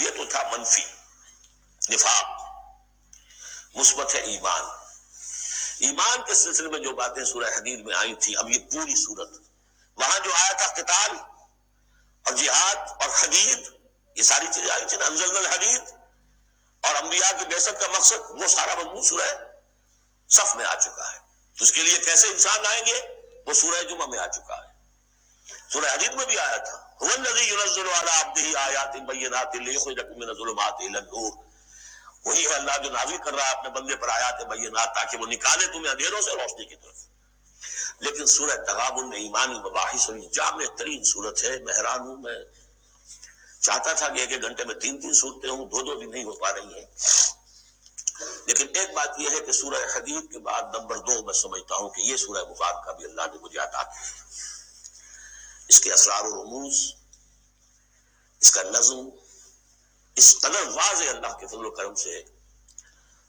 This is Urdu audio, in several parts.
یہ تو تھا منفی نفاق، مثبت ہے ایمان۔ ایمان کے سلسلے میں جو باتیں سورہ حدید میں آئی تھی، اب یہ پوری سورت، وہاں جو آیا تھا قتال اور جہاد اور حدید، یہ ساری چیزیں آئی تھی نا، انزلنا الحدید اور انبیاء کی بعثت کا مقصد، وہ سارا مضمون سورہ صف میں آ چکا ہے۔ تو اس کے لیے کیسے انسان آئیں گے، وہ سورہ جمعہ میں آ چکا ہے۔ سورہ حدید میں بھی آیا تھا، هو الذی ينزل على عبده آیات بینات لیخرجکم من الظلمات الى النور، وہی ہے اللہ جو نازل کر رہا ہے اپنے بندے پر آیات بینات تاکہ وہ نکالے تمہیں اندھیروں سے روشنی کی طرف۔ لیکن سورہ تغابن میں ایمانی مباحث اور جامع ترین صورت ہے۔ میں حیران ہوں، میں چاہتا تھا کہ ایک ایک گھنٹے میں 3 صورتیں ہوں، 2 دن نہیں ہو پا رہی ہیں۔ لیکن ایک بات یہ ہے کہ سورہ حدید کے بعد نمبر 2 میں سمجھتا ہوں کہ یہ سورہ مبارکہ بھی اللہ نے مجھے عطا کی، اس کے اسرار و رموز، اس کا نظم اس قدر واضح اللہ کے فضل و کرم سے،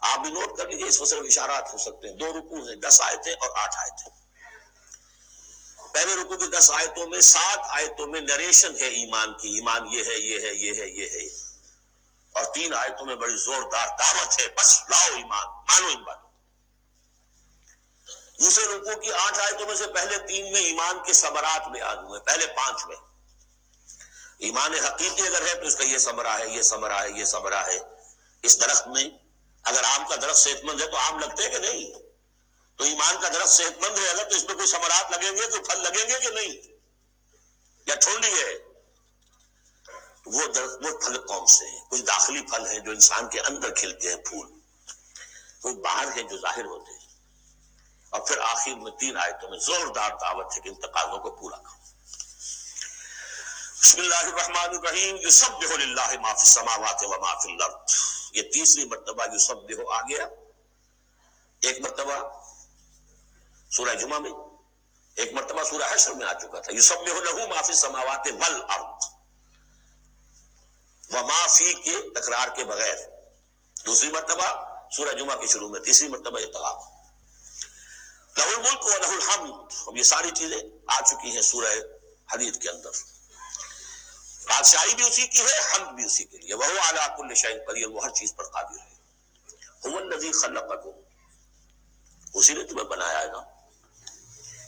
آپ بھی نوٹ کر لیجیے، اس میں صرف اشارات ہو سکتے ہیں۔ 2 رکوع ہیں، 10 آیتیں اور 8 آیتیں۔ پہلے رکوع کی 10 آیتوں میں 7 آیتوں میں نریشن ہے ایمان کی، ایمان یہ ہے یہ ہے یہ ہے یہ ہے، اور 3 آیتوں میں بڑی زوردار دعوت ہے، بس لاؤ ایمان، مانو ان باتوں۔ دوسرے رکوع کی 8 آیتوں میں سے پہلے 3 میں ایمان کے ثمرات بیان ہوئے، پہلے 5 میں ایمان حقیقی اگر ہے تو اس کا یہ ثمرہ ہے، یہ ثمرہ ہے، یہ ثمرہ ہے۔ اس درخت میں اگر آم کا درخت صحت مند ہے تو آم لگتے ہیں کہ نہیں؟ تو ایمان کا درخت صحت مند ہے اگر تو اس میں کوئی ثمرات لگیں گے، کوئی پھل لگیں گے کہ نہیں؟ یا ٹھونڈی ہے؟ وہ درخت، وہ پھل کون سے ہیں؟ کچھ داخلی پھل ہیں جو انسان کے اندر کھلتے ہیں پھول، کوئی باہر ہیں جو ظاہر ہوتے ہیں، اور پھر آخر میں 3 آیتوں میں زوردار دعوت ہے کہ ان تقاضوں کو پورا کرو۔ بسم اللہ الرحمن الرحیم، یسبح للہ ما فی السماوات و ما فی الارض، یہ 3ری مرتبہ یسبح آ گیا۔ ایک مرتبہ سورہ جمعہ میں، ایک مرتبہ سورہ حشر میں آ چکا تھا، یسبح لہ ما فی السماوات والارض، وما فی کے تکرار کے بغیر، دوسری مرتبہ سورہ جمعہ کے شروع میں، تیسری مرتبہ یہ طلاق۔ لہ الملک و لہ الحمد، اب یہ ساری چیزیں آ چکی ہیں سورہ حدید کے اندر۔ بادشاہی بھی اسی کی ہے، حمد بھی اسی کے لیے، وہو علی کل شیء قدیر، وہ ہر چیز پر قادر ہے۔ هو الذی خلقکم، اسی نے تمہیں بنایا ہے نا،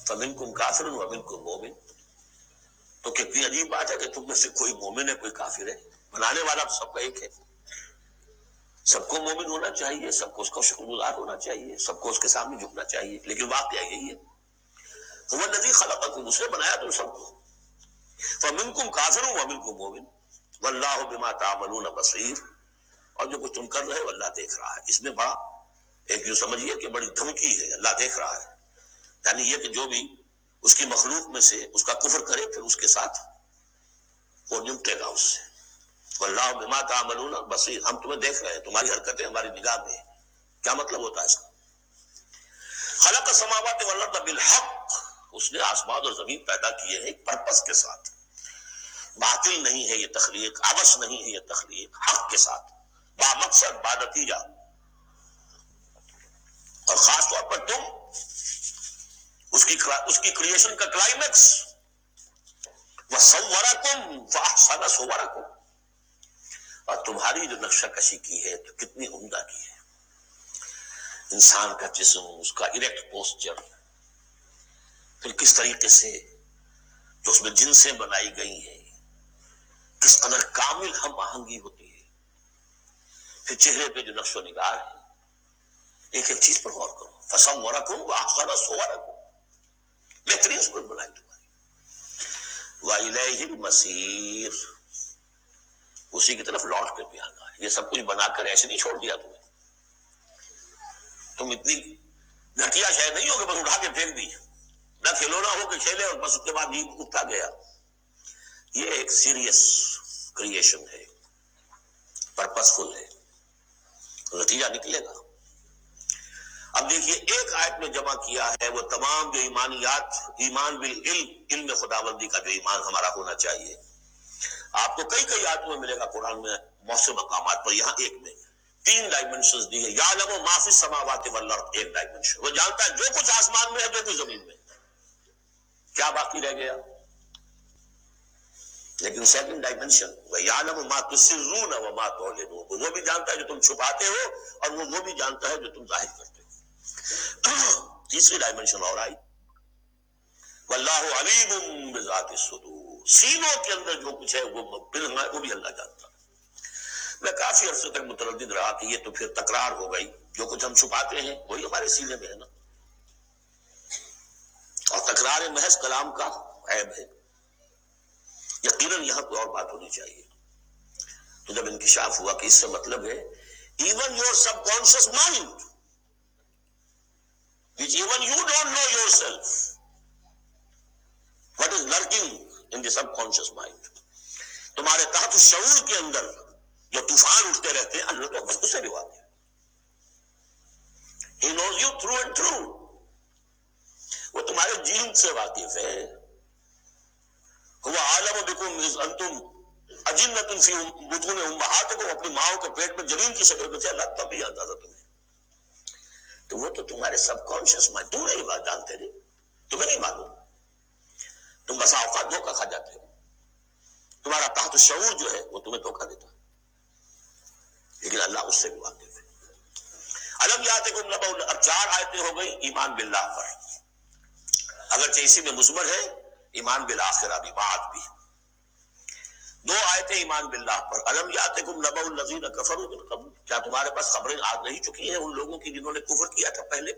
فمنکم کافر ومنکم مومن، تو کتنی عجیب بات ہے کہ تم میں سے کوئی مومن ہے کوئی کافر ہے، بنانے والا تو سب کا ایک ہے، سب کو مومن ہونا چاہیے، سب کو اس کا شکر گزار ہونا چاہیے، سب کو اس کے سامنے جھکنا چاہیے، لیکن واقعہ یہی ہے، هو الذی خلقکم، اس نے بنایا تم سب کو، فمنکم کافر ومنکم مومن واللہ بما تعملون بصیر، اور جو کچھ تم کر رہے ہو اللہ دیکھ رہا ہے۔ اس میں بڑا ایک یوں سمجھیے کہ بڑی دھمکی ہے، اللہ دیکھ رہا ہے، یعنی یہ کہ جو بھی اس کی مخلوق میں سے اس کا کفر کرے پھر اس کے ساتھ وہ نمٹے گا اس سے۔ واللہ بما تعملون بصیر، ہم تمہیں دیکھ رہے ہیں، تمہاری حرکتیں ہماری نگاہ میں ہیں۔ کیا مطلب ہوتا ہے اس کا؟ خلق السماوات والارض بالحق، اس نے آسمان اور زمین پیدا کیے ہیں ایک پرپس کے ساتھ، باطل نہیں ہے یہ تخلیق، عبث نہیں ہے یہ تخلیق، حق کے ساتھ، با مقصد، با نتیجہ، اور خاص طور پر تم اس کی کریشن کا کلائمیکس، وَصَوَّرَكُمْ فَأَحْسَنَ صُوَرَكُمْ، اور تمہاری جو نقشہ کشی کی ہے تو کتنی عمدہ کی ہے، انسان کا جسم، اس کا اریکٹ پوسچر، پھر کس طریقے سے جو اس میں جنسیں بنائی گئی ہیں، کس قدر کامل ہم آہنگی ہوتی ہے، پھر چہرے پہ جو نقش و نگار ہے، ایک ایک چیز پر غور کرو، فَصَوَّرَكُمْ وَأَحْسَنَ صُوَرَكُمْ، بہترین صورت بنائی تمہاری، وَإِلَيْهِ الْمَصِيرُ، اسی کی طرف لوٹ کر بھی آنا ہے۔ یہ سب کچھ بنا کر ایسے نہیں چھوڑ دیا تمہیں، تم اتنی گھٹیا شاید نہیں ہو کہ بس اٹھا کے پھینک دی، نہ کھلونا ہو کہ کھیلے اور بس اس کے بعد نیند اٹھتا گیا، یہ ایک سیریس کریشن ہے، پرپسفل ہے، نتیجہ نکلے گا۔ اب دیکھیے ایک آیت میں جمع کیا ہے وہ تمام جو ایمانیات، ایمان بالعلم، علم خداوندی کا جو ایمان ہمارا ہونا چاہیے، آپ کو کئی کئی آیتوں میں ملے گا قرآن میں بہت سے مقامات پر، یہاں ایک میں 3 ڈائمنشنز دی ہے، یعلم ما فی السماوات والارض، ایک ڈائمنشن، وہ جانتا ہے جو کچھ آسمان میں ہے جو کچھ زمین میں ہے، کیا باقی رہ گیا؟ لیکن سیکنڈ ڈائمنشن وَيَعْلَمُ مَا تُسِرُّونَ وَمَا تُعْلِنُونَ، وہ بھی جانتا ہے جو تم چھپاتے ہو اور وہ بھی جانتا ہے جو تم ظاہر کرتے ہو۔ تیسری ڈائمنشن اور آئی، وَاللَّهُ عَلِيمٌ بِذَاتِ الصُّدُورِ، سینوں کے اندر جو کچھ ہے وہ بھی اللہ جانتا ہے۔ میں کافی عرصے تک متردد رہا کہ یہ تو پھر تکرار ہو گئی، جو کچھ ہم چھپاتے ہیں وہی ہمارے سینے میں ہے نا، اور تکرار محض کلام کا عیب ہے۔ یقیناً یہاں کوئی اور بات ہونی چاہیے۔ تو جب انکشاف ہوا کہ اس سے مطلب ہے even your sub conscious mind which even you don't know yourself what is lurking in the subconscious mind، تمہارے تحت شعور کے اندر جو طوفان اٹھتے رہتے ہیں اللہ تو بس اسے بھی واقع ہے۔ He knows you through and through، وہ تمہارے جین سے واقف ہے۔ هو عالم بكم اذ انتم اجنۃ فی بطون امہاتکم، اپنی ماؤں کے پیٹ میں جنین کی شکل میں تھے، اللہ تب بھی جانتا تھا تمہیں۔ تو وہ تو تمہارے سب کانشیس مائنڈ، تم نہیں بات جانتے رہے، تمہیں نہیں معلوم، تم بسا اوقات دھوکہ کھا جاتے ہو، تمہارا تحت شعور جو ہے وہ تمہیں دھوکہ دیتا ہے، لیکن اللہ اس سے بھی واقف ہے۔ الم یاتکم نبأ، اب 4 آیتیں ہو گئی ایمان باللہ پر، اگرچہ اسی میں مضمر ہے ایمان بالآخرہ بھی، بعد بھی 2 آیتیں ایمان باللہ پر۔ الم یاتکم نبأ الذین کفروا من قبل، کیا تمہارے پاس خبریں آ نہیں چکی ہیں ان لوگوں کی جنہوں نے کفر کیا تھا پہلے؟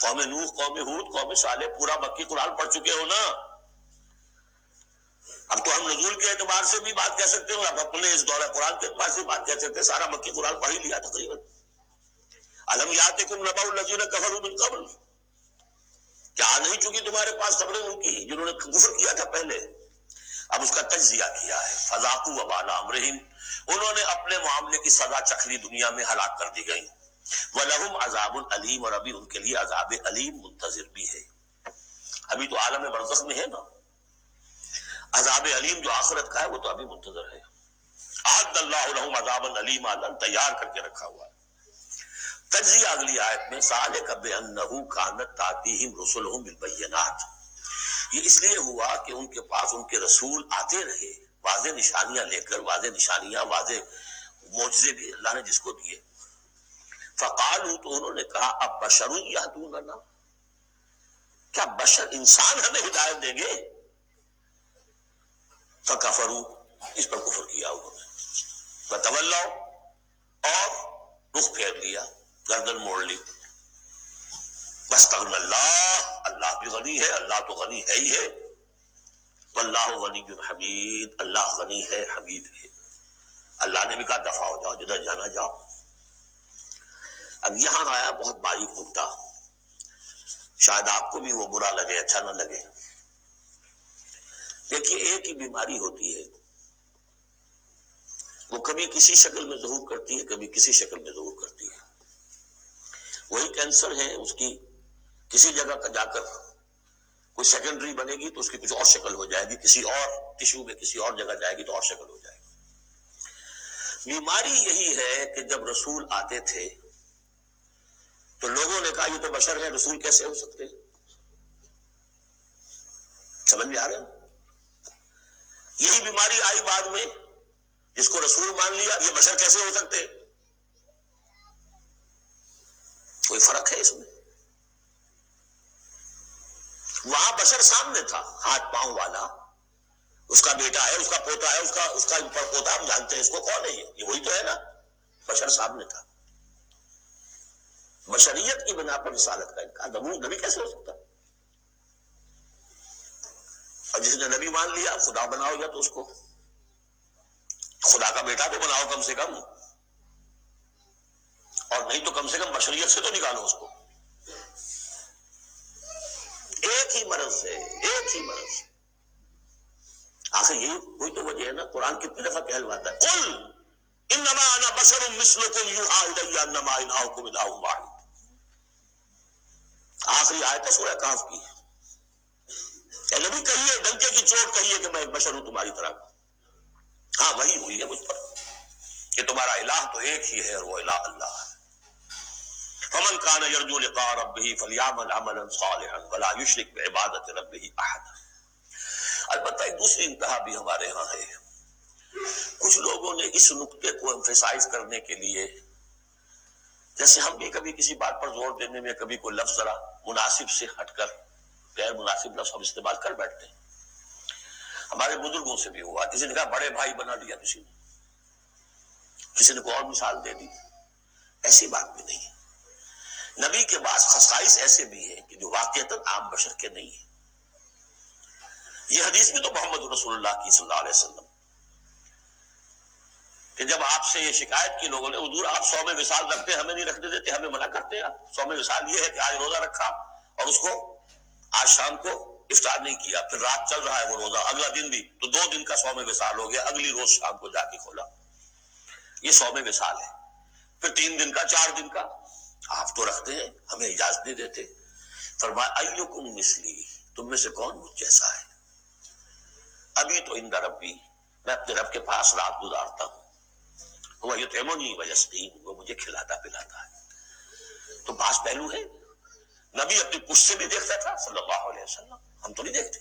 قوم نوح، قوم ہود، قوم صالح، پورا مکی قرآن پڑھ چکے ہو نا۔ اب تو ہم نزول کے اعتبار سے بھی بات کہہ سکتے ہو، اب اپنے اس دورہ قرآن کے اعتبار سے بات کہہ سکتے ہیں، سارا مکی قرآن پڑھ ہی لیا تقریباً۔ الم یاتکم نبأ الذین کفروا من قبل، کیا آ نہیں چکی تمہارے پاس خبریں ان کی جنہوں نے کفر کیا تھا پہلے؟ اب اس کا تجزیہ کیا ہے، فذاقوا وبال امرہم، انہوں نے اپنے معاملے کی سزا چکھ لی، دنیا میں ہلاک کر دی گئی۔ وَلَهُمْ عَذَابٌ عَلِيمٌ، اور ابھی ان کے لیے عذاب علیم منتظر بھی ہے، ابھی تو عالم برزخ میں ہے نا، عذاب علیم جو آخرت کا ہے وہ تو ابھی منتظر ہے۔ اعد اللہ لہم عذابا علیما، تیار کر کے رکھا ہوا ہے۔ تجزیہ اگلی آیت میں، ذالک بأنہ کانت تأتیہم رسلہم بالبینات، یہ اس لیے ہوا کہ ان کے پاس ان کے رسول آتے رہے واضح نشانیاں لے کر، واضح نشانیاں، واضح معجزے بھی اللہ نے جس کو دیے۔ فقالوا، تو انہوں نے کہا اب بشر یہدوننا، کیا بشر انسان ہمیں ہدایت دیں گے؟ فکفروا، اس پر کفر کیا انہوں نے، وتولوا، اور رخ پھیر لیا، گردن موڑ لی۔ واستغنى اللہ، اللہ بھی غنی ہے، اللہ تو غنی ہے ہی ہے، واللہ غنی حمید، اللہ غنی ہے حمید ہے۔ اللہ نے بھی کہا دفع ہو جاؤ، جدھر جانا جاؤ۔ اب یہاں آیا بہت باریک نکتہ، شاید آپ کو بھی وہ برا لگے، اچھا نہ لگے۔ دیکھیے ایک ہی بیماری ہوتی ہے، وہ کبھی کسی شکل میں ظہور کرتی ہے، کبھی کسی شکل میں ظہور کرتی ہے۔ وہی کینسر ہے، اس کی کسی جگہ کا جا کر کوئی سیکنڈری بنے گی تو اس کی کچھ اور شکل ہو جائے گی، کسی اور ٹشو میں کسی اور جگہ جائے گی تو اور شکل ہو جائے گی۔ بیماری یہی ہے کہ جب رسول آتے تھے تو لوگوں نے کہا یہ تو بشر ہے، رسول کیسے ہو سکتے ہیں؟ سمجھ میں آ رہے ہیں؟ یہی بیماری آئی بعد میں، جس کو رسول مان لیا، یہ بشر کیسے ہو سکتے؟ کوئی فرق ہے اس میں؟ وہاں بشر سامنے تھا، ہاتھ پاؤں والا، اس کا بیٹا ہے، اس کا پوتا ہے، اس کا پوتا، ہم جانتے ہیں اس کو کون ہے، یہ وہی تو ہے نا، بشر سامنے تھا۔ بشریت کی بنا پر رسالت کا انکار، نبی کیسے ہو سکتا؟ اور جس نے نبی مان لیا خدا بناؤ، یا تو اس کو خدا کا بیٹا تو بناؤ کم سے کم، اور نہیں تو کم سے کم بشریت سے تو نکالو اس کو۔ ایک ہی مرض ہے، ایک ہی مرض ہے۔ آخر یہی کوئی تو وجہ ہے نا، قرآن کتنی دفعہ کہلواتا ہے قل انما انا بشر مثلکم یوحی الی انما الہکم الہ واحد۔ آخری آیت ہے سورہ کہف کی، اے نبی کہیے، ڈنکے کی چوٹ کہیے کہ میں ایک بشر ہوں تمہاری طرح، ہاں وہی ہوئی ہے مجھ پر، کہ تمہارا الہ تو ایک ہی ہے اور وہ الہ اللہ ہے۔ فمن کان یرجو لقاء ربہ فلیعمل عملا صالحا ولا یشرک بعبادۃ ربہ احدا۔ البتہ ایک دوسری انتہا بھی ہمارے ہاں ہے، کچھ لوگوں نے اس نقطے کو ایمفیسائز کرنے کے لیے، جیسے ہم بھی کبھی کسی بات پر زور دینے میں کبھی کوئی لفظ ذرا مناسب سے ہٹ کر غیر مناسب لفظ ہم استعمال کر بیٹھتے ہیں. ہمارے بزرگوں سے بھی ہوا، کسی نے کہا بڑے بھائی بنا لیا، کسی نے کوئی اور مثال دے دی. ایسی بات بھی نہیں ہے. نبی کے بعض خصائص ایسے بھی ہیں کہ جو واقعتاً عام بشر کے نہیں ہیں. یہ حدیث بھی تو محمد رسول اللہ کی صلی اللہ علیہ وسلم کہ جب آپ سے یہ شکایت کی لوگوں نے، حضور آپ صوم وصال رکھتے ہیں، ہمیں نہیں رکھنے دیتے، ہمیں منع کرتے ہیں. آپ صوم وصال یہ ہے کہ آج روزہ رکھا اور اس کو آج شام کو افطار نہیں کیا، پھر رات چل رہا ہے وہ روزہ، اگلا دن بھی، تو 2 دن کا صوم وصال ہو گیا، اگلی روز شام کو جا کے کھولا. یہ صوم وصال ہے. پھر 3 دن کا، 4 دن کا آپ تو رکھتے ہیں، ہمیں اجازت نہیں دیتے. فرمایا ایکم مثلی، تم میں سے کون مجھ جیسا ہے؟ ابھی تو عند ربی، میں اپنے رب کے پاس رات گزارتا ہوں، وہ یطعمنی ویسقین، وہ مجھے کھلاتا پلاتا ہے. تو بعض پہلو ہے. نبی اپنی پشت سے بھی دیکھتا تھا صلی اللہ علیہ وسلم، ہم تو نہیں دیکھتے.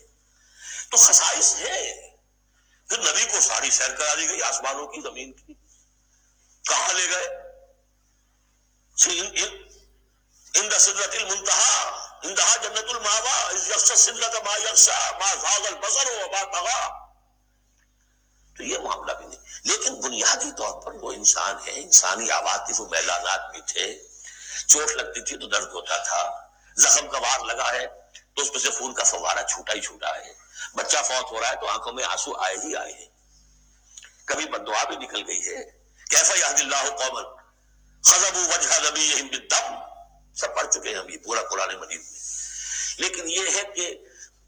تو خصائص ہے. پھر نبی کو ساری سیر کرا دی گئی آسمانوں کی، زمین کی. کہاں لے گئے؟ عند سدرۃ المنتہی، عندہا جنت المأوی، اذ یغشی السدرۃ ما یغشی، ما زاغ البصر وما طغی. تو یہ معاملہ بھی نہیں. لیکن بنیادی طور پر وہ انسان ہے، انسانی عواطف و میلانات بھی تھے. چوٹ لگتی تھی تو درد ہوتا تھا، زخم کا وار لگا ہے تو اس میں سے خون کا فوارہ چھوٹا ہی چھوٹا ہے، بچہ فوت ہو رہا ہے تو آنکھوں میں آنسو آئے ہی آئے ہیں، کبھی بددعا بھی نکل گئی ہے. کیف یہدی اللہ قوما خضبوا وجہ نبیہم بالدم، سب پڑھ چکے ہیں ہم یہ پورا قرآن مجید میں. لیکن یہ ہے کہ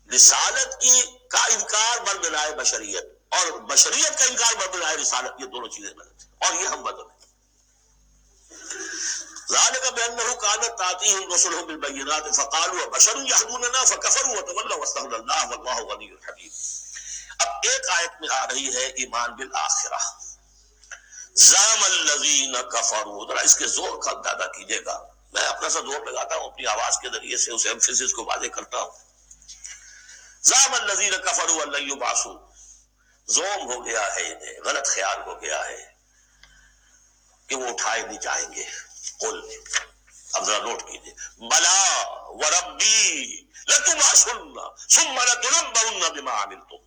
رسالت کی کا انکار بر بنائے بشریت اور بشریت کا انکار بر بنائے رسالت، یہ دونوں چیزیں غلط ہیں اور یہ ہم بدل ہیں. ذالک بانہ کانت تاتیہم رسلہم بالبینات فقالوا بشر یہدوننا فکفروا وتولوا واستغنى اللہ واللہ غنی حمید. اب ایک آیت میں آ رہی ہے ایمان بالآخرہ. زعم الذین کفروا، ذرا اس کے زور کا اندازہ کیجئے گا. میں اپنا سا زور لگاتا ہوں، اپنی آواز کے ذریعے سے اس ایمفیسس کو واضح کرتا ہوں. زعم الذین کفروا ان لن یبعثوا، زوم ہو گیا ہے انہیں، غلط خیال ہو گیا ہے کہ وہ اٹھائے نہیں جائیں گے. قل، اب ذرا نوٹ کیجئے، بلا وربی لتبعثن ثم لتنبؤن بما عملتم.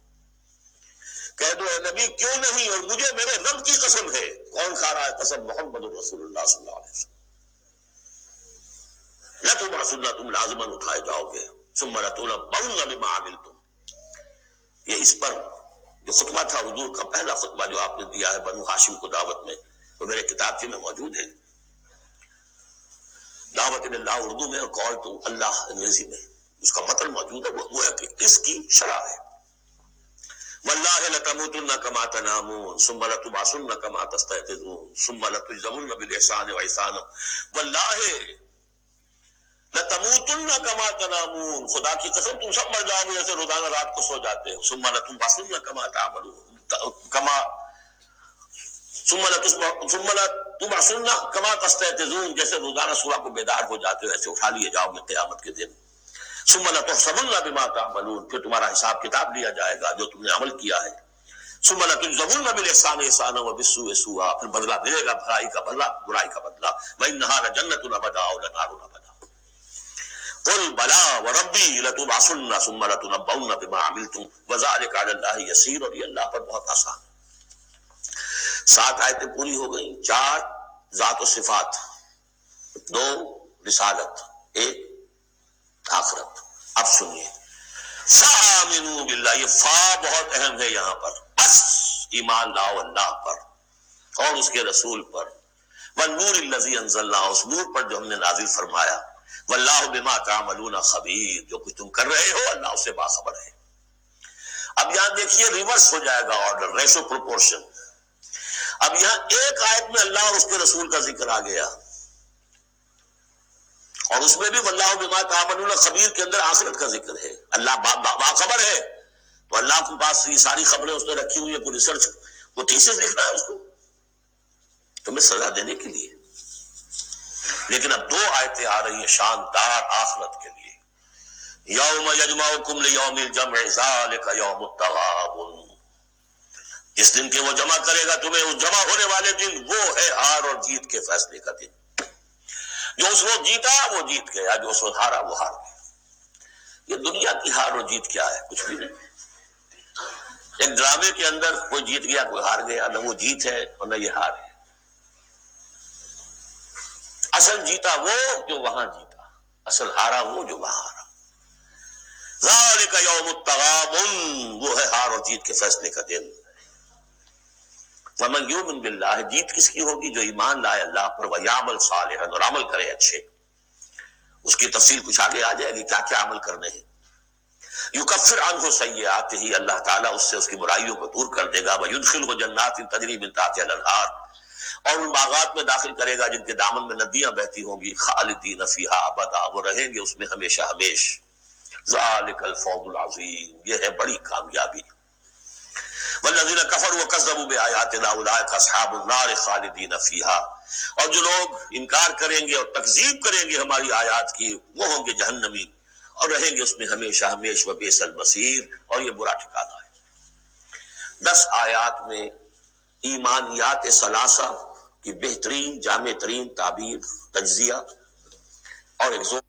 کہہ دو اے نبی کیوں نہیں، اور مجھے میرے رب کی قسم ہے. کون کھا رہا ہے قسم؟ محمد رسول اللہ صلی اللہ علیہ وسلم. لتبعثن، تم لازماً اٹھائے جاؤ گے. ثم لتنبؤن بما عملتم، یہ اس پر جو خطبہ تھا حضور کا پہلا خطبہ جو آپ نے دیا ہے بنو ہاشم کو دعوت میں، وہ میرے کتابچے میں موجود ہے. دعوت اللہ اردو میں اور کال تو اللہ انگریزی میں، اس کا متن موجود ہے. وہ ہے کہ اس کی شرح ہے واللہ لتموتن کما تنامون ثم لتبعثن کما تستيقظون ثم لتجزون بالاحسان واحسانا. واللہ لتموتن کما تنامون، خدا کی قسم تم سب مر جاؤ گے جیسے روزانہ رات کو سو جاتے ہو. ثم لتبعثن کما تعملون کما ثم لتبعثن کما تستيقظون، جیسے روزانہ صبح کو بیدار ہو جاتے ہو ایسے اٹھا لیے جاؤ گے قیامت کے دن. ثم لتحسبن بما تعملون، پھر تمہارا حساب کتاب لیا جائے گا جو تم نے عمل کیا ہے. ثم لتجزون بالاحسان احسانا وبالسوء سوءا، پھر بدلہ ملے گا بھلائی کا بدلہ برائی کا بدلہ. وانھا لجنۃ ابدا ولنار ابدا. قل بلا وربی لتبعثن ثم لتنبؤن بما عملتم وذلک علی اللہ یسیر، اور یہ اللہ پر بہت آسان ہے. 7 آیتیں پوری ہو گئیں. 4 ذات و صفات، 2 رسالت، 1 آخرت. اب سنیے، فآمنوا باللہ، یہ فا بہت اہم ہے یہاں پر. بس ایمان لاؤ اللہ پر اور اس کے رسول پر. والنور الذی انزلنا، اس نور پر جو ہم نے نازل فرمایا. واللہ بما تعملون خبیر، جو کچھ تم کر رہے ہو اللہ اس سے باخبر ہے. اب یہاں دیکھیے ریورس ہو جائے گا آرڈر، ریشو پروپورشن. اب یہاں ایک آیت میں اللہ اور اس کے رسول کا ذکر آ گیا اور اس میں بھی واللہ بما تعملون خبیر کے اندر آخرت کا ذکر ہے. اللہ باخبر ہے تو اللہ کے پاس یہ ساری خبریں اس نے رکھی ہوئی ہے. کوئی ریسرچ، وہ تھیسس لکھنا ہے اس کو تمہیں سزا دینے کے لیے. لیکن اب 2 آیتیں آ رہی ہیں شاندار آخرت کے لیے. یوم یجمعکم لیوم الجمع ذالک یوم التغابن، جس دن کے وہ جمع کرے گا تمہیں، اس جمع ہونے والے دن وہ ہے ہار اور جیت کے فیصلے کا دن۔ جو اس وقت جیتا وہ جیت گیا، جو اس وقت ہارا وہ ہار گیا۔ یہ دنیا کی ہار اور جیت کیا ہے؟ کچھ بھی نہیں۔ ایک ڈرامے کے اندر کوئی جیت گیا کوئی ہار گیا، نہ وہ جیت ہے اور نہ یہ ہار ہے۔ اصل جیتا وہ جو وہاں جیتا، اصل ہارا وہ جو وہاں ہارا۔ ذالک یوم التغابن، وہ ہے ہار اور جیت کے فیصلے کا دن۔ ومن یؤمن باللہ، جیت کس کی ہوگی؟ جو ایمان لائے اللہ پر، ویعمل صالحا، اور عمل کرے اچھے۔ اس کی تفصیل کچھ آگے آ جائے گی، کیا کیا عمل کرنے ہیں۔ یکفر عنہ سیئاتہ، اللہ تعالیٰ اس سے اس کی برائیوں کو دور کر دے گا۔ ویدخلہ جنات تجری من تحتہا الانہار، اور ان باغات میں داخل کرے گا جن کے دامن میں ندیاں بہتی ہوں گی۔ خالدین فیہا ابدا، وہ رہیں گے اس میں ہمیشہ ہمیش۔ ذالک الفوز العظیم، یہ ہے بڑی کامیابی۔ والذین کفروا وکذبوا بآیاتنا اولئک اصحاب النار خالدین فیہا، اور جو لوگ انکار کریں گے اور تکذیب کریں گے ہماری آیات کی، وہ ہوں گے جہنمی اور رہیں گے اس میں ہمیشہ ہمیش۔ وبئس المصیر، اور یہ برا ٹھکانہ ہے۔ 10 آیات میں ایمانیات ثلاثہ کی بہترین جامع ترین تعبیر، تجزیہ، اور ایک زور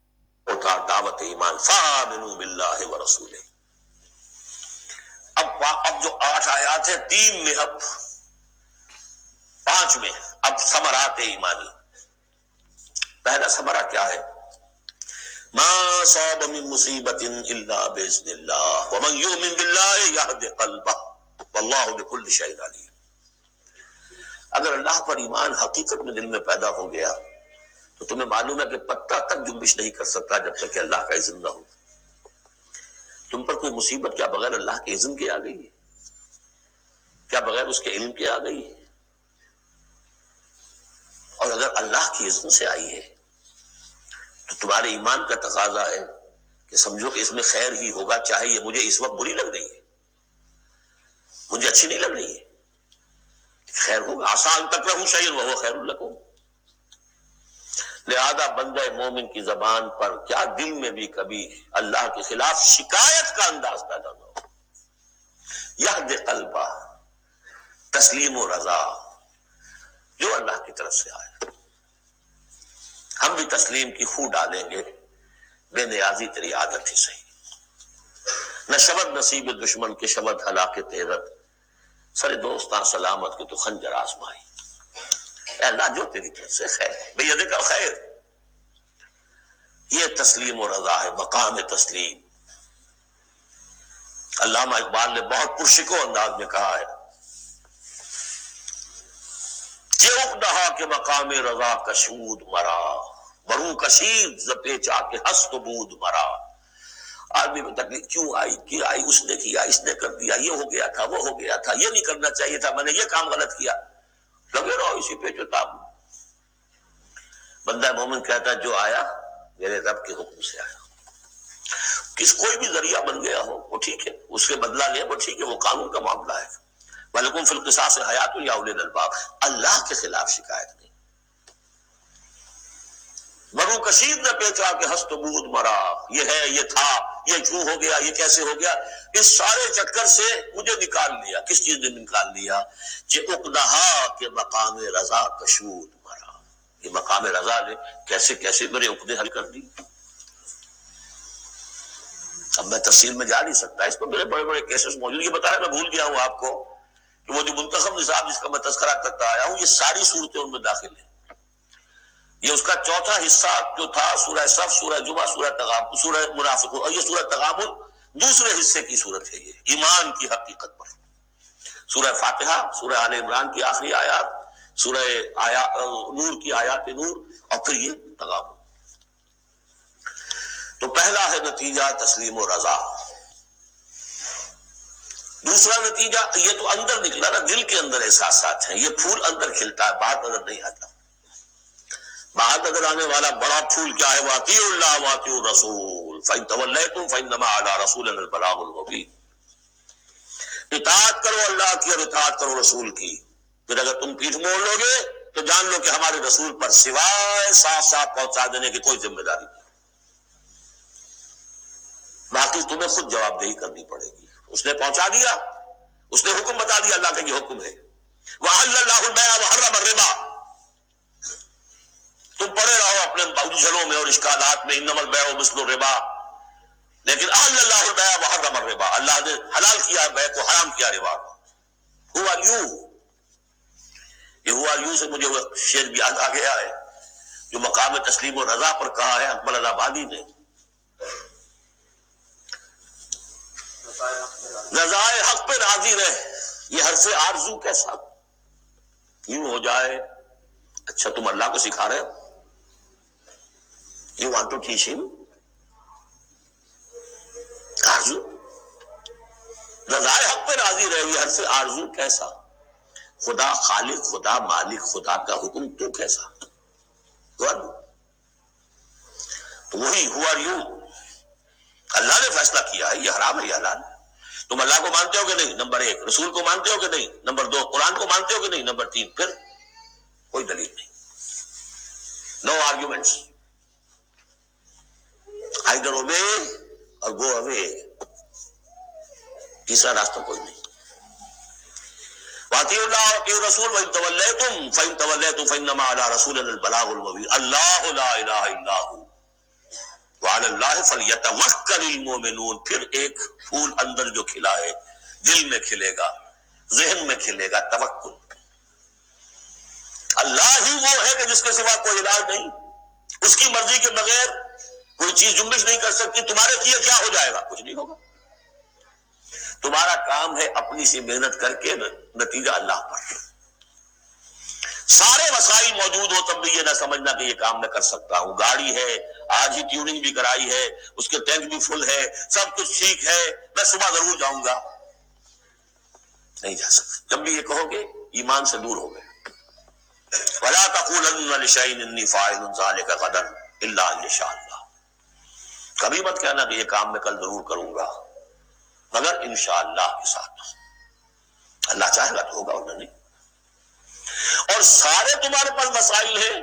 تھا دعوت ایمان، فآمنوا باللہ ورسولہ۔ اب جو 8 آیات ہیں، 3 میں، اب 5 میں، اب ثمرات ایمانی۔ پہلا ثمرہ کیا ہے؟ ما صاب من مصیبت الا باذن اللہ ومن یؤمن باللہ یہد قلبہ واللہ بکل شیء علیم۔ اگر اللہ پر ایمان حقیقت میں دل میں پیدا ہو گیا تو تمہیں معلوم ہے کہ پتہ تک جنبش نہیں کر سکتا جب تک کہ اللہ کا اذن نہ ہو۔ تم پر کوئی مصیبت کیا بغیر اللہ کے اذن کے آ گئی ہے؟ کیا بغیر اس کے علم کے آ گئی ہے؟ اور اگر اللہ کی اذن سے آئی ہے تو تمہارے ایمان کا تقاضا ہے کہ سمجھو کہ اس میں خیر ہی ہوگا، چاہے یہ مجھے اس وقت بری لگ رہی ہے، مجھے اچھی نہیں لگ رہی ہے، خیر ہوگا۔ عسیٰ ان تکرہوا شیئا وہو خیر لکم۔ لہذا بندہ مومن کی زبان پر کیا دل میں بھی کبھی اللہ کے خلاف شکایت کا انداز پیدا نہ ہو۔ یہد قلبہ، تسلیم و رضا، جو اللہ کی طرف سے آئے ہم بھی تسلیم کی خو ڈالیں گے، بے نیازی تیری عادت ہی صحیح۔ نہ شبد نصیب دشمن کے شبد ہلاک تیرت، سر دوستاں سلامت کے تو خنجر آزمائی۔ اے اللہ جو تیری طرف سے خیر، بیدک کا خیر، یہ تسلیم و رضا ہے، مقام تسلیم۔ علامہ اقبال نے بہت پرشکو انداز میں کہا ہے کہ اقدہا کے مقام رضا کشود مرا، برو کشید ز پیچا کے ہست بود مرا۔ آدمی کو تکلیف کیوں آئی، کیا آئی، اس نے کیا، اس نے کر دیا، یہ ہو گیا تھا، وہ ہو گیا تھا، یہ نہیں کرنا چاہیے تھا، میں نے یہ کام غلط کیا، لگے رہو اسی پہ جو تاب۔ بندہ مومن کہتا ہے جو آیا میرے رب کے حکم سے آیا، کس کوئی بھی ذریعہ بن گیا ہو وہ ٹھیک ہے، اس کے بدلہ لے وہ ٹھیک ہے، وہ قانون کا معاملہ ہے۔ وَلَكُمْ فِي الْقِصَاصِ حَيَاةٌ يَا أُولِي الْأَلْبَابِ، اللہ کے خلاف شکایت نہیں۔ برو کشید نہ پیچا کہ ہست بود مرا، یہ ہے، یہ تھا، یہ کیوں ہو گیا، یہ کیسے ہو گیا، اس سارے چکر سے مجھے نکال لیا۔ کس چیز نے نکال لیا؟ کہ عقدہا کے مقام رضا کشود مرا، یہ مقام رضا نے کیسے کیسے میرے عقدے حل کر دی۔ اب میں تفصیل میں جا نہیں سکتا، اس پر میرے بڑے بڑے کیسز موجود۔ یہ بتایا میں بھول گیا ہوں آپ کو کہ وہ جو منتخب نصاب جس کا میں تذکرہ کرتا آیا ہوں، یہ ساری صورتیں ان میں داخل ہیں۔ یہ اس کا چوتھا حصہ جو تھا سورہ صف، سورہ جمعہ، سورہ تغابن، سورہ منافقون، اور یہ سورہ تغابن دوسرے حصے کی صورت ہے، یہ ایمان کی حقیقت پر۔ سورہ فاتحہ، سورہ آل عمران کی آخری آیات، سورہ نور کی آیات نور، اور پھر یہ تغابن۔ تو پہلا ہے نتیجہ تسلیم و رضا۔ دوسرا نتیجہ، یہ تو اندر نکلا نا، دل کے اندر احساسات ہیں، یہ پھول اندر کھلتا ہے، باہر نظر نہیں آتا۔ باہر نظر آنے والا بڑا پھول کیا ہے؟ وَأَطِیعُوا اللَّهَ وَأَطِیعُوا الرَّسُولَ فَإِن تَوَلَّیْتُمْ فَإِنَّمَا عَلَىٰ رَسُولِنَا الْبَلَاغُ الْمُبِینُ۔ اطاعت کرو اللہ کی اور اطاعت کرو رسول کی، پھر اگر تم پیٹھ موڑ لو گے تو جان لو کہ ہمارے رسول پر سوائے صاف صاف پہنچا دینے کی کوئی ذمہ داری نہیں۔ باقی تمہیں خود جواب دہی کرنی پڑے گی. اس نے پہنچا دیا, اس نے حکم بتا دیا, اللہ کا یہ حکم ہے. وَأَحَلَّ اللَّهُ الْبَيْعَ وَحَرَّمَ الرِّبَا. تم پڑے رہو اپنے الجھنوں میں اور اشکالات میں, انما البیع مثل الربا, لیکن احل اللہ البیع وحرم الربا, اللہ نے حلال کیا بیع کو, حرام کیا ربا کو. Who are you؟ یہ who are you سے مجھے وہ شعر بھی یاد آ گیا ہے جو مقام تسلیم و رضا پر کہا ہے اکمل اللہ آبادی نے. رضائے حق پہ راضی رہے, یہ حرف آرزو کیسا یوں ہو جائے. اچھا تم اللہ کو سکھا رہے ہو, you want to teach him آرزو. رضائے حق پہ راضی رہے, یہ حرف آرزو کیسا. خدا خالق, خدا مالک, خدا کا حکم تو کیسا. تو وہی who are you, اللہ نے فیصلہ کیا ہے یہ حرام ہے یہ حلال ہے. تم اللہ کو مانتے ہو کہ نہیں, نمبر 1. رسول کو مانتے ہو کہ نہیں, نمبر 2. قرآن کو مانتے ہو کہ نہیں, نمبر 3. پھر کوئی دلیل نہیں, no arguments, either obey or go away. تیسرا راستہ کوئی نہیں. وَأَطِيعُوا اللَّهَ وَأَطِيعُوا الرَّسُولَ وَإِن تَوَلَّيْتُمْ فَإِن تَوَلَّيْتُمْ فَإِنَّمَا عَلَىٰ رَسُولِنَا الْبَلَاغُ الْمُبِينُ. اللَّهُ لَا إِلَٰهَ إِلَّا هُوَ وَعَلَى اللَّهِ فَلْيَتَوَكَّلِ الْمُؤْمِنُونَ. پھر ایک پھول اندر جو کھلا ہے, دل میں کھلے گا, ذہن میں کھلے گا, توکل. اللہ ہی وہ ہے کہ جس کے سوا کوئی علاج نہیں, اس کی مرضی کے بغیر کوئی چیز جنبش نہیں کر سکتی. تمہارے کیے کیا ہو جائے گا, کچھ نہیں ہوگا. تمہارا کام ہے اپنی سی محنت کر کے نتیجہ اللہ پر. سارے وسائل موجود ہو تب بھی یہ نہ سمجھنا کہ یہ کام میں کر سکتا ہوں. گاڑی ہے, آج ہی ٹیوننگ بھی کرائی ہے, اس کے ٹینک بھی فل ہے, سب کچھ ٹھیک ہے, میں صبح ضرور جاؤں گا. نہیں جا سکتا. جب بھی یہ کہو گے ایمان سے دور ہو گئے. وَلَا تَقُولَنَّ لِشَيْءٍ إِنِّي فَاعِلٌ ذَلِكَ غَدًا إِلَّا أَن يَشَاءَ اللَّهُ. کبھی مت کہنا کہ یہ کام میں کل ضرور کروں گا, مگر انشاءاللہ کے ساتھ. اللہ چاہے گا تو ہوگا, ورنہ نہیں. اور سارے تمہارے پاس مسائل ہیں,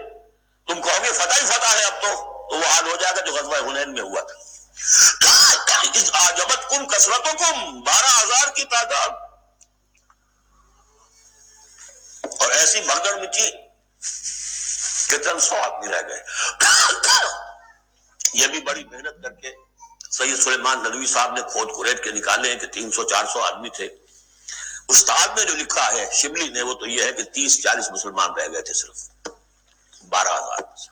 تم کہو گے فتح ہی فتح ہے اب تو وہ حال ہو جائے گا جو غزوہ حنین میں ہوا تھا. اذ اعجبتکم کثرتکم, 12,000 کی تعداد, اور ایسی بھگدڑ مچی کہ چند 100 آدمی رہ گئے. یہ بھی بڑی محنت کر کے سید سلیمان ندوی صاحب نے کھود کھریٹ کے نکالے ہیں کہ 300-400 آدمی تھے. استاد نے جو لکھا ہے شبلی نے, وہ تو یہ ہے کہ 30-40 مسلمان رہ گئے تھے صرف 12,000 سے.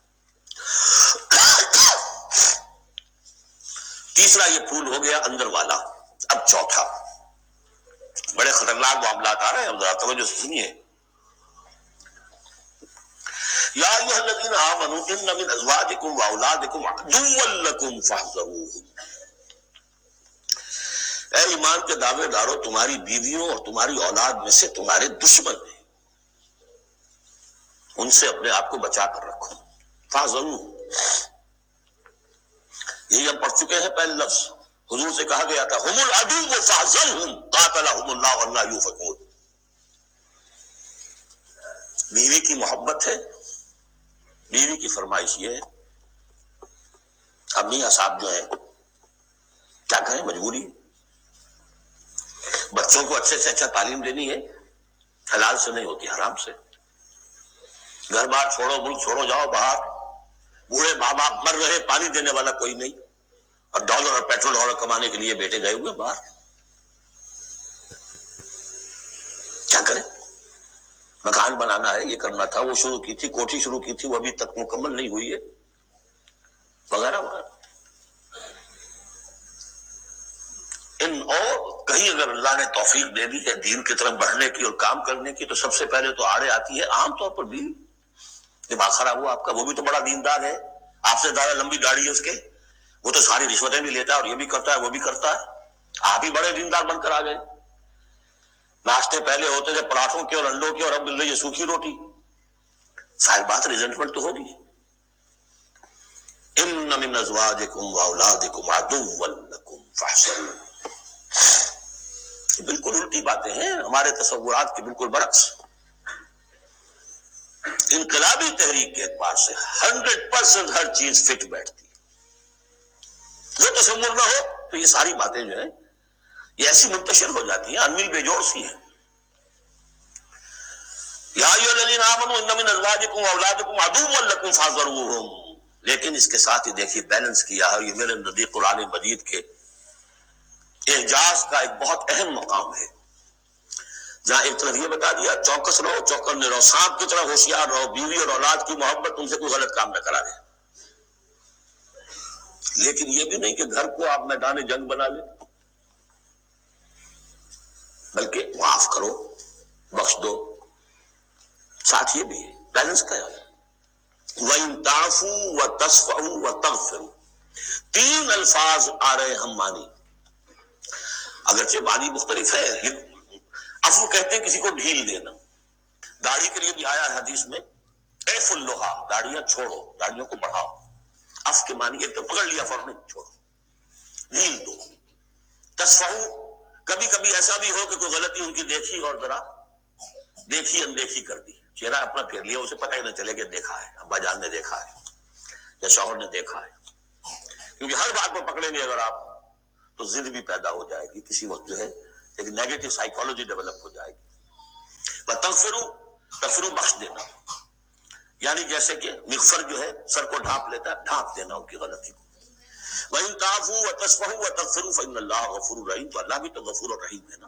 تیسرا یہ پھول ہو گیا اندر والا. اب چوتھا, بڑے خطرناک معاملات آ رہے ہیں, اب ذرا توجہ سے سنیے. یا ایھا الذین آمنوا ان من ازواجکم واولادکم عدوا لکم فاحذروہم. اے ایمان کے دعوے دارو, تمہاری بیویوں اور تمہاری اولاد میں سے تمہارے دشمن ہیں, ان سے اپنے آپ کو بچا کر رکھو. فاحذروہم, یہی ہم پڑھ چکے ہیں پہلے لفظ. حضور سے کہا گیا تھا ہم العدو فاحذرہم قاتلہم اللہ ولا یؤفکون. بیوی کی محبت ہے, بیوی کی فرمائش یہ ہے. اب میاں صاحب جو ہے کیا کریں, مجبوری. بچوں کو اچھے سے اچھا تعلیم دینی ہے, حلال سے نہیں ہوتی, حرام سے. گھر بار چھوڑو, ملک چھوڑو, جاؤ باہر. بوڑھے ماں باپ مر رہے, پانی دینے والا کوئی نہیں, اور ڈالر اور پیٹرول ڈالر کمانے کے لیے بیٹے گئے ہوئے باہر. کیا کریں. مکان بنانا ہے, یہ کرنا تھا, وہ شروع کی تھی, کوٹھی شروع کی تھی, وہ ابھی تک مکمل نہیں ہوئی ہے, وغیرہ وغیرہ. اور کہیں اگر اللہ نے توفیق دے دی ہے دین کی طرف بڑھنے کی اور کام کرنے کی, تو سب سے پہلے تو آڑے آتی ہے عام طور پر بھی. دماغ خراب ہوا آپ کا, وہ بھی تو بڑا دیندار ہے, آپ سے زیادہ لمبی داڑھی ہے اس کے, وہ تو ساری رشوتیں بھی لیتا ہے, اور یہ بھی کرتا ہے وہ بھی کرتا ہے. آپ ہی بڑے دیندار بن کر آ گئے. ناشتے پہلے ہوتے تھے پراٹھوں کے اور انڈوں کے, اور اب مل رہی ہے سوکھی روٹی. ظاہر بات ریزنٹمنٹ تو ہوگی. ان من ازواجکم واولادکم عدوا لکم فاحذروہم. بالکل الٹی باتیں ہیں, ہمارے تصورات کے بالکل برعکس. انقلابی تحریک کے اعتبار سے 100% ہر چیز فٹ بیٹھتی. وہ تصور نہ ہو تو یہ ساری باتیں جو ہیں یہ ایسی منتشر ہو جاتی ہیں، انمل بے جوڑ سی ہیں. یا ایھا الذین آمنوا ان من ازواجکم واولادکم عدوا لکم فاحذروہم. لیکن اس کے ساتھ ہی دیکھیے بیلنس کیا ہے. یہ میرے نزدیک قرآن مجید کے اعجاز کا ایک بہت اہم مقام ہے، جہاں ایک طرف یہ بتا دیا چوکس رہو، چوکنے رہو، سانپ کی طرح ہوشیار رہو، بیوی اور اولاد کی محبت تم سے کوئی غلط کام نہ کرا دے. لیکن یہ بھی نہیں کہ گھر کو آپ میدان جنگ بنا لیں، بلکہ معاف کرو، بخش دو. ساتھ یہ بھی ہے بیلنس کا ہے. وَإِن تَعْفُوا وَتَصْفَحُوا وَتَغْفِرُوا. تین الفاظ آ رہے ہم مانی، اگرچہ معنی مختلف ہے. عفو کہتے ہیں کسی کو ڈھیل دینا. داڑھی کے لیے بھی آیا ہے حدیث میں اعف اللحیٰ، داڑیاں چھوڑو، داڑھیوں کو بڑھاؤ. عفو کے معنی ایک تو پکڑ لیا فوراً چھوڑو، ڈھیل دو. تصفحوا، کبھی کبھی ایسا بھی ہو کہ کوئی غلطی ان کی دیکھی اور ذرا دیکھی اندیکھی کر دی، چہرہ اپنا پھیر لیا، اسے پتہ ہی نہ چلے کہ دیکھا ہے، ابا جان نے دیکھا ہے یا شوہر نے دیکھا ہے. کیونکہ ہر بات کو پکڑیں گے اگر آپ تو ضد بھی پیدا ہو جائے گی، کسی وقت جو ہے ایک نیگیٹو سائیکالوجی ڈیولپ ہو جائے گی. تغفروا بخش دینا، یعنی جیسے کہ مغفر جو ہے سر کو ڈھانپ لیتا ہے، ڈھانپ دینا ان کی غلطی کو. وَإِن تَعْفُوا وَتَصْفَحُوا وَتَغْفِرُوا فَإِنَّ اللَّهَ غَفُورٌ رَحِيمٌ. تو اللہ بھی تو غفور اور رحیم ہے نا.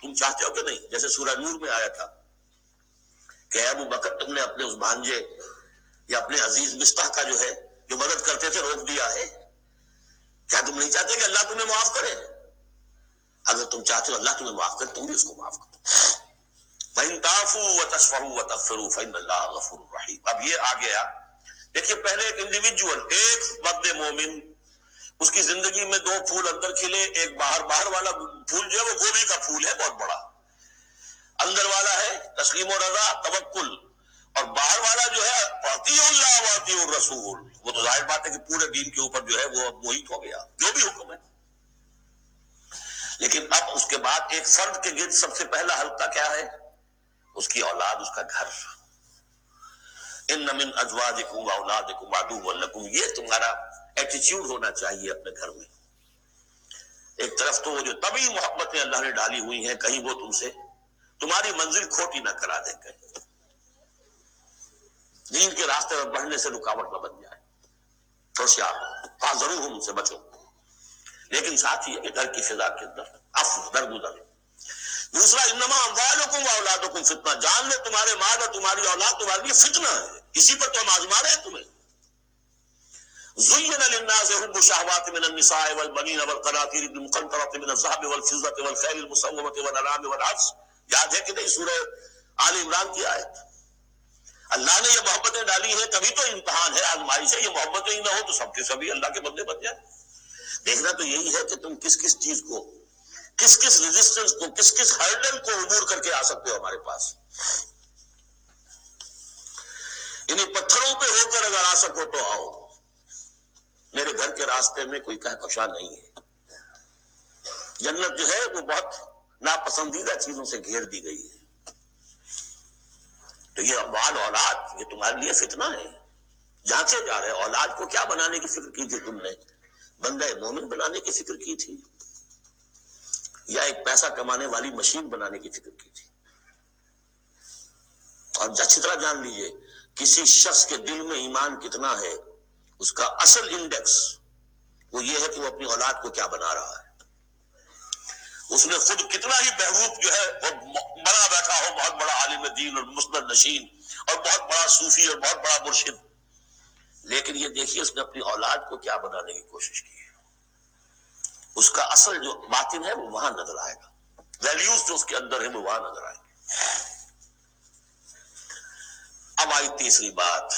تم چاہتے ہو کہ نہیں، جیسے سورہ نور میں آیا تھا کہ ابو بکر تم نے اپنے اس بھانجے یا اپنے عزیز مصطح کا جو ہے جو مدد کرتے تھے روک دیا ہے. کیا تم نہیں چاہتے کہ اللہ تمہیں معاف کرے؟ اگر تم چاہتے ہو اللہ تمہیں معاف کرے تم بھی اس کو معاف کرو. فَإِن تَعْفُوا وَتَصْفَحُوا وَتَغْفِرُوا فَإِنَّ اللَّهَ غَفُورٌ رَحِيمٌ. اب یہ آ گیا، دیکھیے پہلے ایک انڈیویجول، ایک مرد مومن، اس کی زندگی میں دو پھول اندر کھلے، ایک باہر والا پھول جو ہے وہ گوبھی کا پھول ہے بہت بڑا، اندر والا ہے تسلیم و رضا توکل، اور باہر والا جو ہے اطیعوا اللہ واطیعوا الرسول. وہ تو ظاہر بات ہے کہ پورے دین کے اوپر جو ہے وہ محیط ہو گیا جو بھی حکم ہے. لیکن اب اس کے بعد ایک فرد کے گرد سب سے پہلا حلقہ کیا ہے؟ اس کی اولاد، اس کا گھر. ان من ازواجکم واولادکم عدوا لکم. یہ تمہارا ایٹیچیوڈ ہونا چاہیے اپنے گھر میں. ایک طرف تو وہ جو طبعی محبتیں اللہ نے ڈالی ہوئی ہیں، کہیں وہ تم سے تمہاری منزل کھوٹی نہ کرا دیں، کہیں دین کے راستے میں بڑھنے سے رکاوٹ نہ بن جائے. ہوشیار فاحذروہم سے بچو. لیکن ساتھ ہی ہے کہ گھر کی فضا کے اندر عفو، درگزر. دوسرا انما اموالکم واولادکم فتنہ. جان لو تمہارے مال اور تمہاری اولاد تمہارے لیے فتنہ ہے، اسی پر تو ہم آزما رہے ہیں تمہیں. زین للناس حب الشہوات من النساء والبنین والقناطیر المقنطرۃ من الذهب والفضة والخیل المسومۃ والانعام والحرث. یاد ہے کہ نہیں سورہ آل عمران کی آیت؟ اللہ نے یہ محبتیں ڈالی ہیں، کبھی تو امتحان ہے، آزمائش ہے. یہ محبتیں ہی نہ ہو تو سب کے سبھی اللہ کے بندے بن جائیں. دیکھنا تو یہی ہے کہ تم کس کس چیز کو، کس کس ریزسٹنس کو، کس کس ہرڈل کو عبور کر کے آ سکتے ہو ہمارے پاس. انہیں پتھروں پہ ہو کر اگر آ سکو تو آؤ. میرے گھر کے راستے میں کوئی کہکشاں نہیں ہے. جنت جو ہے وہ بہت ناپسندیدہ چیزوں سے گھیر دی گئی ہے. تو یہ اموال اولاد یہ تمہارے لیے فتنہ ہے. جانچے جا رہے اولاد کو کیا بنانے کی فکر کی تھی تم نے؟ بندہ مومن بنانے کی فکر کی تھی یا ایک پیسہ کمانے والی مشین بنانے کی فکر کی تھی؟ اور اچھی طرح جان لیجئے کسی شخص کے دل میں ایمان کتنا ہے اس کا اصل انڈیکس وہ یہ ہے کہ وہ اپنی اولاد کو کیا بنا رہا ہے. اس نے خود کتنا ہی بہروپ جو ہے وہ بنا بیٹھا ہو، بہت بڑا عالم دین اور مسند نشین اور بہت بڑا صوفی اور بہت بڑا مرشد، لیکن یہ دیکھیے اس نے اپنی اولاد کو کیا بنانے کی کوشش کی ہے. اس کا اصل جو باطن ہے وہ وہاں نظر آئے گا، ویلیوز جو اس کے اندر ہے وہ وہاں نظر آئے گا. اب آئی تیسری بات،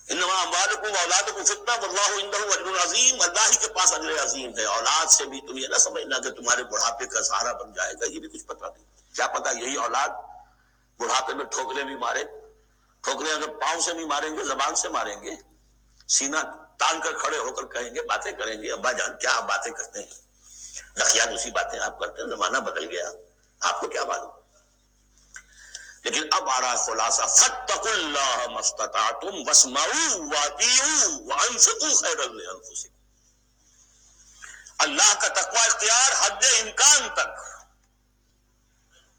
انما اموالکم واولادکم فتنہ واللہ عندہ اجر عظیم. اللہ ہی کے پاس اجر عظیم ہے. اولاد سے بھی تم یہ نہ سمجھنا کہ تمہارے بڑھاپے کا سہارا بن جائے گا، یہ بھی کچھ پتہ نہیں. کیا پتہ یہی اولاد بڑھاپے میں ٹھوکریں بھی مارے. ٹھوکریں اگر پاؤں سے نہیں ماریں گے زبان سے ماریں گے، سینہ تان کر کھڑے ہو کر کہیں گے، باتیں کریں گے، ابا جان کیا آپ باتیں کرتے ہیں، رخیات اسی باتیں آپ کرتے ہیں، زمانہ بدل گیا، آپ کو کیا معلوم. لیکن اب آ رہا ہے خلاصہ، فاتقوا اللہ ما استطعتم واسمعوا واطیعوا وانفقوا خیرا لانفسکم، اللہ کا تقوی اختیار حد امکان تک،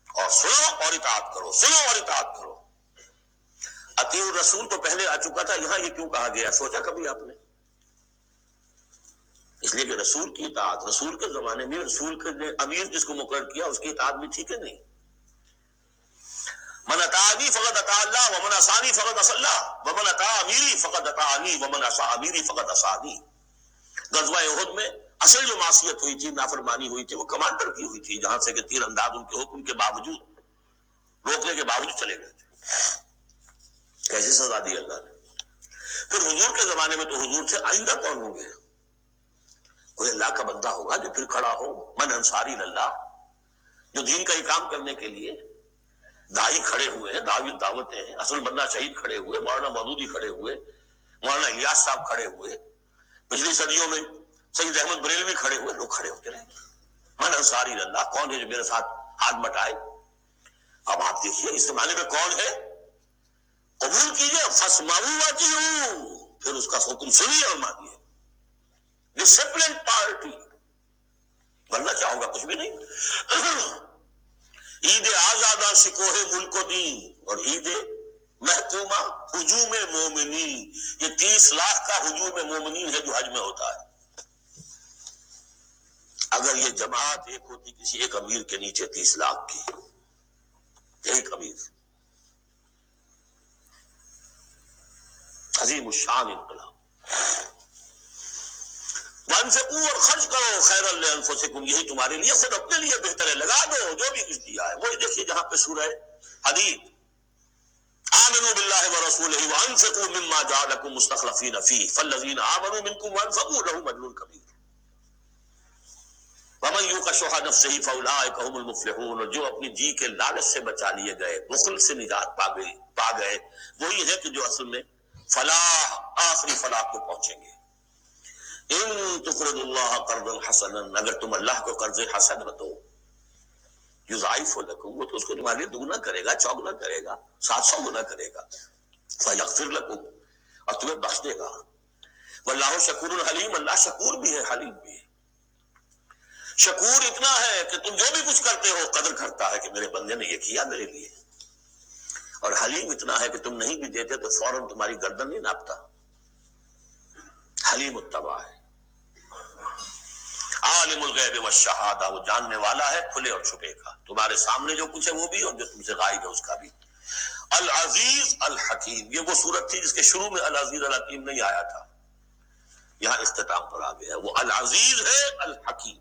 اور سنو اور اطاعت کرو، سنو اور اطاعت کرو۔ اطیعوا الرسول تو پہلے آ چکا تھا، یہاں یہ کیوں کہا گیا؟ سوچا کبھی آپ نے؟ اس لیے کہ رسول کی اطاعت، رسول کے زمانے میں رسول کے نے امیر جس کو مقرر کیا اس کی اطاعت بھی ٹھیک ہے نہیں؟ من اطاعنی فقد اطاع اللہ ومن عصانی فقد عصى اللہ ومن اطاع امیری فقد اطاعنی ومن عصى امیری فقد عصانی۔ غزوہ احد میں اصل جو معصیت ہوئی تھی، نافرمانی ہوئی تھی، وہ کمانڈر کی ہوئی تھی، جہاں سے کہ تیر انداز ان کے حکم کے باوجود، روکنے کے باوجود چلے گئے تھے۔ کیسی سزا دی اللہ نے؟ پھر حضور کے زمانے میں تو حضور سے آئندہ کون ہوں گے؟ کوئی اللہ کا بندہ ہوگا جو پھر کھڑا ہو، من انصاری اللہ، جو دین کا ہی کام کرنے کے لیے دائی کھڑے ہوئے ہیں، دعوتیں ہیں، اصل بندہ شہید کھڑے ہوئے، مولانا مودودی کھڑے ہوئے، مولانا الیاس صاحب کھڑے ہوئے، پچھلی صدیوں میں سید احمد بریلوی کھڑے ہوئے، لوگ کھڑے ہوتے رہے۔ من انصاری اللہ، کون ہے جو میرے ساتھ ہاتھ بٹائے؟ اب آپ دیکھیے اس زمانے میں کون ہے؟ قبول کیجئے، فاسمعوا واطیعوا، پھر اس کا حکم سنیے اور مانیے۔ ڈسپلن پارٹی، ورنہ کیا ہوگا؟ کچھ بھی نہیں۔ عید آزادہ شکوہ ملک و دین اور عید محکومہ ہجوم مومنین، یہ 30 لاکھ کا ہجوم مومنین ہے جو حج میں ہوتا ہے۔ اگر یہ جماعت ایک ہوتی کسی ایک امیر کے نیچے 30 لاکھ کی، ایک امیر، عظیم الشان انقلاب۔ وانفقوا، اور خرچ کرو، خیرا لانفسکم، یہی تمہارے لیے، خود اپنے لیے بہتر ہے، لگا دو جو بھی کچھ دیا ہے۔ وہی دیکھیے جہاں پہ سورہ حدید، آمنوا باللہ ورسولہ وانفقوا مما جعلکم مستخلفین فیہ فالذین آمنوا منکم وانفقوا لهم اجر کبیر ومن یوق شح نفسہ فاولئک هم المفلحون، اور جو اپنی جی کے لالچ سے بچا لیے گئے، بخل سے نجات پا گئے، وہی ہے کہ جو اصل میں فلاح، آخری فلاح کو پہنچیں گے۔ ان تقرضوا اللہ قرضا حسنا، اگر تم اللہ کو قرض حسن دو، یضاعف لکم، وہ تو اس کو تمہارے لیے دگنا کرے گا، چوگنا کرے گا، 700 گنا کرے گا، فیغفر لکم، اور تمہیں بخش دے گا۔ واللہ شکور حلیم، اللہ شکور بھی ہے، حلیم بھی ہے۔ شکور اتنا ہے کہ تم جو بھی کچھ کرتے ہو قدر کرتا ہے کہ میرے بندے نے یہ کیا میرے لیے، اور حلیم اتنا ہے کہ تم نہیں بھی دیتے تو فوراً تمہاری گردن نہیں ناپتا۔ حلیم التبع ہے۔ عالم الغیب والشہادہ، وہ جاننے والا ہے کھلے اور چھپے کا، تمہارے سامنے جو کچھ ہے وہ بھی، اور جو تم سے غائب ہے اس کا بھی۔ العزیز الحکیم، یہ وہ صورت تھی جس کے شروع میں العزیز الحکیم نہیں آیا تھا، یہاں اختتام پر آ گیا۔ وہ العزیز ہے، الحکیم،